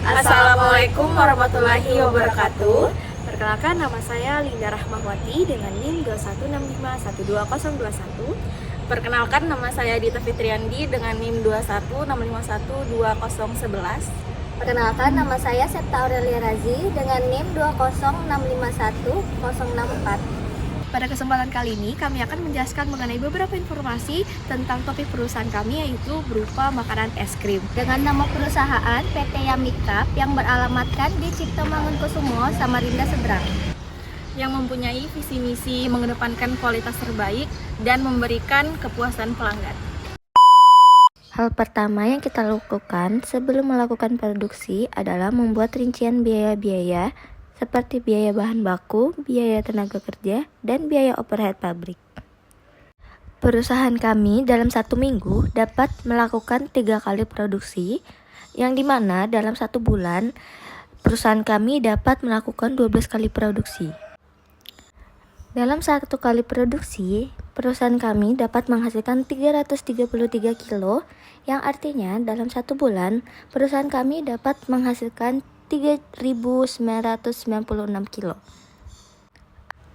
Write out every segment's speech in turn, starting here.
Assalamualaikum warahmatullahi wabarakatuh. Perkenalkan, nama saya Linda Rahmawati dengan NIM 21651221. Perkenalkan, nama saya Dita Fitriandi dengan NIM 216512011. Perkenalkan, nama saya Septa Aurelia Razi dengan NIM 206511064. Pada kesempatan kali ini, kami akan menjelaskan mengenai beberapa informasi tentang topik perusahaan kami, yaitu berupa makanan es krim. Dengan nama perusahaan PT Yamika yang beralamatkan di Cipto Mangunkusumo, Samarinda Seberang, yang mempunyai visi misi mengedepankan kualitas terbaik dan memberikan kepuasan pelanggan. hal pertama yang kita lakukan sebelum melakukan produksi adalah membuat rincian biaya-biaya seperti biaya bahan baku, biaya tenaga kerja, dan biaya overhead pabrik. Perusahaan kami dalam 1 minggu dapat melakukan 3 kali produksi, yang dimana dalam 1 bulan perusahaan kami dapat melakukan 12 kali produksi. Dalam 1 kali produksi, perusahaan kami dapat menghasilkan 333 kilo, yang artinya dalam 1 bulan perusahaan kami dapat menghasilkan 3.996 kilo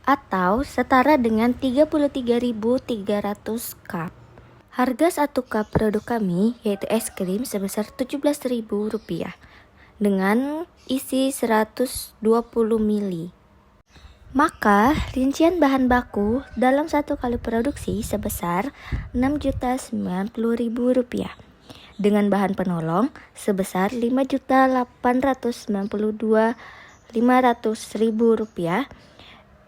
atau setara dengan 33.300 cup. Harga 1 cup produk kami yaitu es krim sebesar Rp17.000 dengan isi 120 ml. Maka rincian bahan baku dalam 1 kali produksi sebesar Rp6.090.000 dengan bahan penolong sebesar Rp5.082.500.000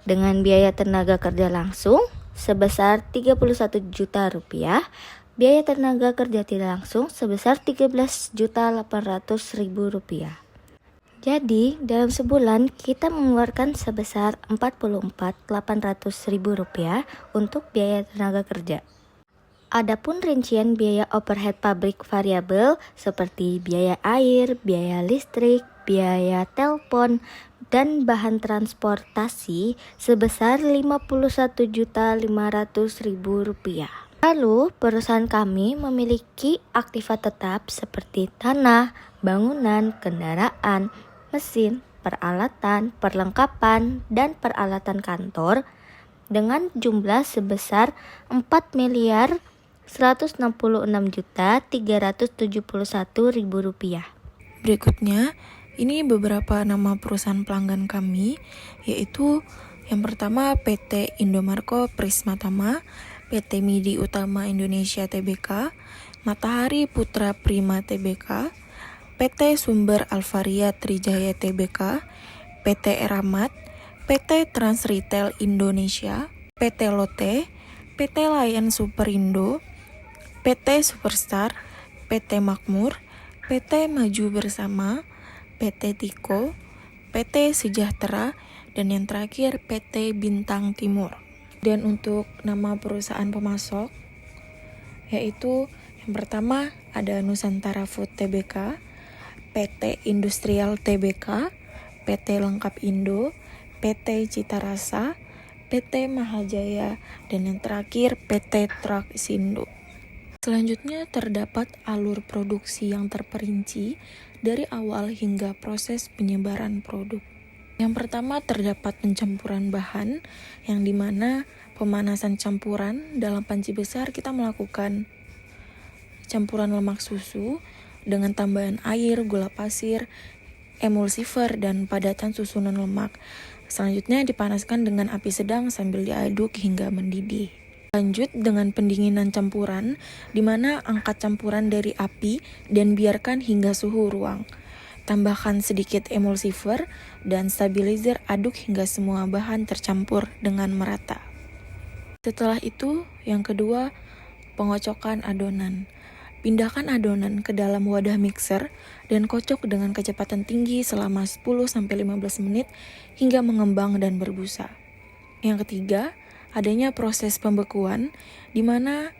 dengan biaya tenaga kerja langsung sebesar Rp31 juta, biaya tenaga kerja tidak langsung sebesar Rp13.800.000. Jadi dalam sebulan kita mengeluarkan sebesar Rp44.800.000 untuk biaya tenaga kerja. Adapun rincian biaya overhead pabrik variabel seperti biaya air, biaya listrik, biaya telepon, dan bahan transportasi sebesar Rp51.500.000. Lalu perusahaan kami memiliki aktiva tetap seperti tanah, bangunan, kendaraan, mesin, peralatan, perlengkapan, dan peralatan kantor dengan jumlah sebesar Rp4.166.371.000. Berikutnya, ini beberapa nama perusahaan pelanggan kami, yaitu yang pertama PT Indomarko Prismatama, PT Midi Utama Indonesia Tbk, Matahari Putra Prima Tbk, PT Sumber Alvaria Trijaya Tbk, PT Eramat, PT Trans Retail Indonesia, PT Lotte, PT Lion Superindo, PT Superstar, PT Makmur, PT Maju Bersama, PT Tiko, PT Sejahtera, dan yang terakhir PT Bintang Timur. Dan untuk nama perusahaan pemasok, yaitu yang pertama ada Nusantara Food Tbk, PT Industrial Tbk, PT Lengkap Indo, PT Cita Rasa, PT Mahajaya, dan yang terakhir PT Traksindo. Selanjutnya terdapat alur produksi yang terperinci dari awal hingga proses penyebaran produk. Yang pertama terdapat pencampuran bahan, yang dimana pemanasan campuran dalam panci besar kita melakukan campuran lemak susu dengan tambahan air, gula pasir, emulsifer, dan padatan susunan lemak. Selanjutnya dipanaskan dengan api sedang sambil diaduk hingga mendidih. Lanjut dengan pendinginan campuran, di mana angkat campuran dari api dan biarkan hingga suhu ruang. Tambahkan sedikit emulsifer dan stabilizer, aduk hingga semua bahan tercampur dengan merata. Setelah itu, yang kedua, pengocokan adonan. Pindahkan adonan ke dalam wadah mixer dan kocok dengan kecepatan tinggi selama 10-15 menit hingga mengembang dan berbusa. Yang ketiga, adanya proses pembekuan di mana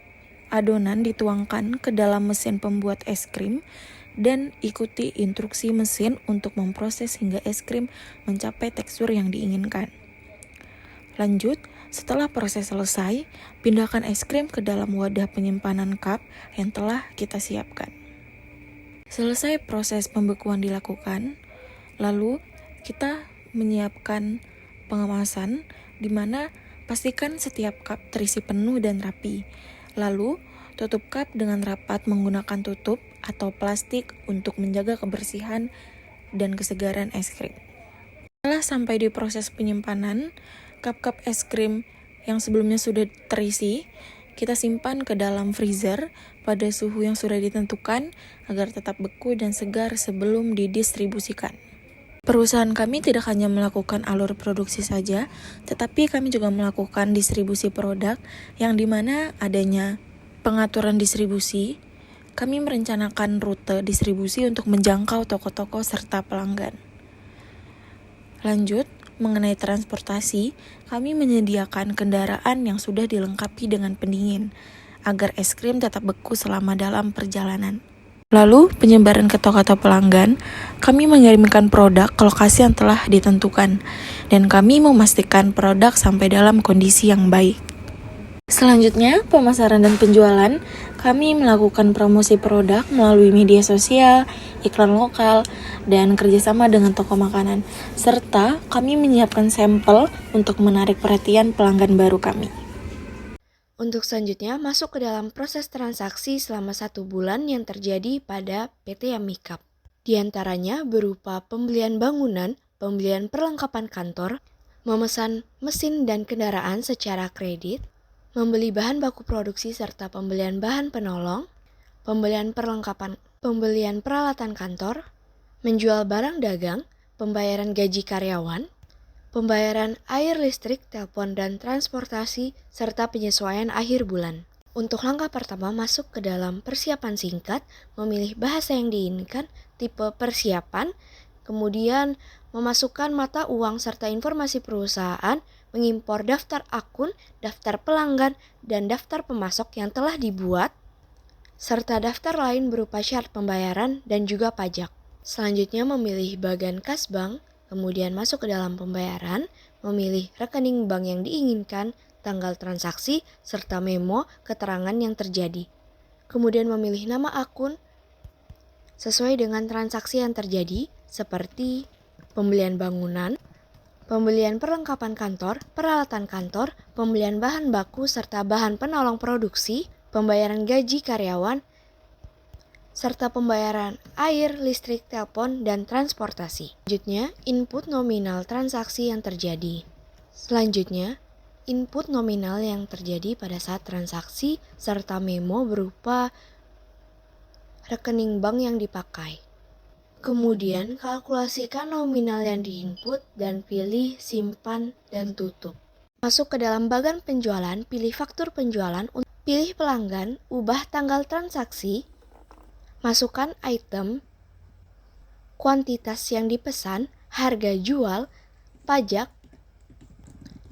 adonan dituangkan ke dalam mesin pembuat es krim dan ikuti instruksi mesin untuk memproses hingga es krim mencapai tekstur yang diinginkan. Lanjut, setelah proses selesai, pindahkan es krim ke dalam wadah penyimpanan cup yang telah kita siapkan. Selesai proses pembekuan dilakukan, lalu kita menyiapkan pengemasan di mana pastikan setiap cup terisi penuh dan rapi. Lalu tutup cup dengan rapat menggunakan tutup atau plastik untuk menjaga kebersihan dan kesegaran es krim. Setelah sampai di proses penyimpanan, cup-cup es krim yang sebelumnya sudah terisi, kita simpan ke dalam freezer pada suhu yang sudah ditentukan agar tetap beku dan segar sebelum didistribusikan. Perusahaan kami tidak hanya melakukan alur produksi saja, tetapi kami juga melakukan distribusi produk yang dimana adanya pengaturan distribusi. Kami merencanakan rute distribusi untuk menjangkau toko-toko serta pelanggan. Lanjut, mengenai transportasi, kami menyediakan kendaraan yang sudah dilengkapi dengan pendingin, agar es krim tetap beku selama dalam perjalanan. Lalu, penyebaran ke toko-toko pelanggan, kami mengirimkan produk ke lokasi yang telah ditentukan, dan kami memastikan produk sampai dalam kondisi yang baik. Selanjutnya, pemasaran dan penjualan, kami melakukan promosi produk melalui media sosial, iklan lokal, dan kerjasama dengan toko makanan, serta kami menyiapkan sampel untuk menarik perhatian pelanggan baru kami. Untuk selanjutnya, masuk ke dalam proses transaksi selama 1 bulan yang terjadi pada PT Yamikap. Di antaranya berupa pembelian bangunan, pembelian perlengkapan kantor, memesan mesin dan kendaraan secara kredit, membeli bahan baku produksi serta pembelian bahan penolong, pembelian peralatan kantor, menjual barang dagang, pembayaran gaji karyawan, pembayaran air, listrik, telepon, dan transportasi, serta penyesuaian akhir bulan. Untuk langkah pertama masuk ke dalam persiapan singkat, memilih bahasa yang diinginkan, tipe persiapan, kemudian memasukkan mata uang serta informasi perusahaan, mengimpor daftar akun, daftar pelanggan, dan daftar pemasok yang telah dibuat, serta daftar lain berupa syarat pembayaran dan juga pajak. Selanjutnya memilih bagan kas bank, kemudian masuk ke dalam pembayaran, memilih rekening bank yang diinginkan, tanggal transaksi, serta memo keterangan yang terjadi. Kemudian memilih nama akun sesuai dengan transaksi yang terjadi, seperti pembelian bangunan, pembelian perlengkapan kantor, peralatan kantor, pembelian bahan baku serta bahan penolong produksi, pembayaran gaji karyawan, serta pembayaran air, listrik, telepon, dan transportasi. Selanjutnya, input nominal transaksi yang terjadi. Selanjutnya, input nominal yang terjadi pada saat transaksi serta memo berupa rekening bank yang dipakai. Kemudian, kalkulasikan nominal yang diinput dan pilih simpan dan tutup. Masuk ke dalam bagan penjualan, pilih faktur penjualan, pilih pelanggan, ubah tanggal transaksi, masukkan item, kuantitas yang dipesan, harga jual, pajak,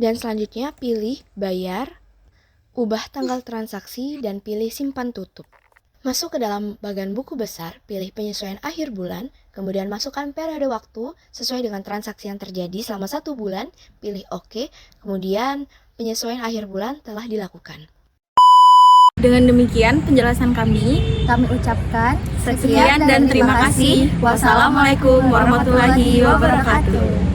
dan selanjutnya pilih bayar, ubah tanggal transaksi, dan pilih simpan tutup. Masuk ke dalam bagan buku besar, pilih penyesuaian akhir bulan, kemudian masukkan periode waktu sesuai dengan transaksi yang terjadi selama 1 bulan, pilih OK, kemudian penyesuaian akhir bulan telah dilakukan. Dengan demikian penjelasan kami ucapkan sekian dan terima kasih. Wassalamualaikum warahmatullahi wabarakatuh.